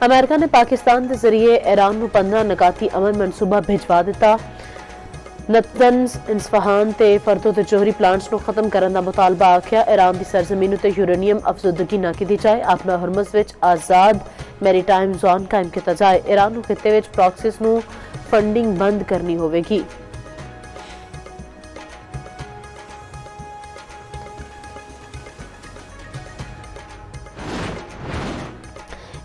America ने पाकिस्तान के जरिए ईरान को 15 नकाती अमन मनसूबा भिजवा दिता। नतंज इंसफहान ते फरदो ते जोहरी प्लांट्स को खत्म करने का मुतालबा आख्या। ईरान की सरजमीन ते यूरेनियम अफजुदगी न की जाए। अपना हरमज विच आजाद मैरीटाइम जोन कायम किया जाए। ईरान को खिते विच प्रॉक्सीज नूं फंडिंग बंद करनी होवेगी।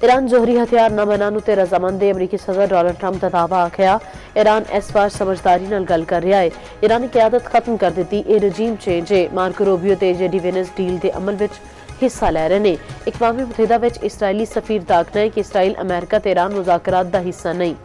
ईरान जोहरी हथियार न बनाने ते रजामंद अमरीकी सदर डोनाल्ड ट्रंप का दावा आख्या। ईरान इस बार समझदारी नाल गल कर रहा है। ईरानी क्यादत खत्म कर दी। ये रजीम चेंज है। मार्को रूबियो ते जेडी वेनेस डील के अमल विच हिस्सा ले रहे हैं। अक़वाम मुत्तहिदा विच इसराइली सफीर दा आखना है कि इसराइल अमेरिका ते ईरान मुज़ाकरात दा हिस्सा नहीं।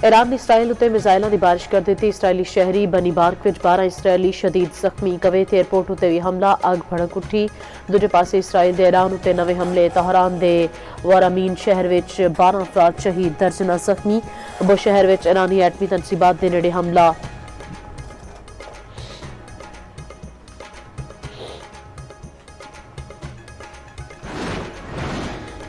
ईरान ने इसराइल उत्ते मिसाइलों की बारिश कर दी। इसराइली शहरी बनी बार्क विच 12 इसराइली शदीद जख्मी। कवेत एयरपोर्ट उत्ते भी हमला, अग भड़क उठी। दूजे पासे इसराइल दे ईरान उत्ते नवे हमले। तहरान दे वरामीन शहर विच 12 अफराद शहीद, दर्जना जख्मी। अबो शहर विच ईरानी एटमी तनसीबात दे नेड़े हमला।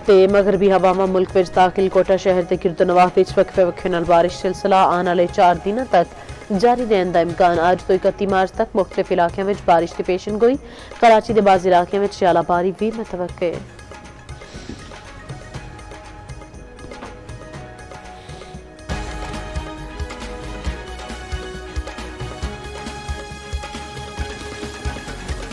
मगरबी हवावां मुल्क विच दाखिल। कोटा शहर के गिरदो नवाह विच वक्फे वक्फे नाल बारिश सिलसिला आने वाले 4 दिनों तक जारी रहने का इम्कान। आज तो 31 मार्च तक मुख्तलिफ इलाकों में बारिश की पेशन गोई। कराची के बाज़ इलाकों में आलाबारी भी मुतवक्के।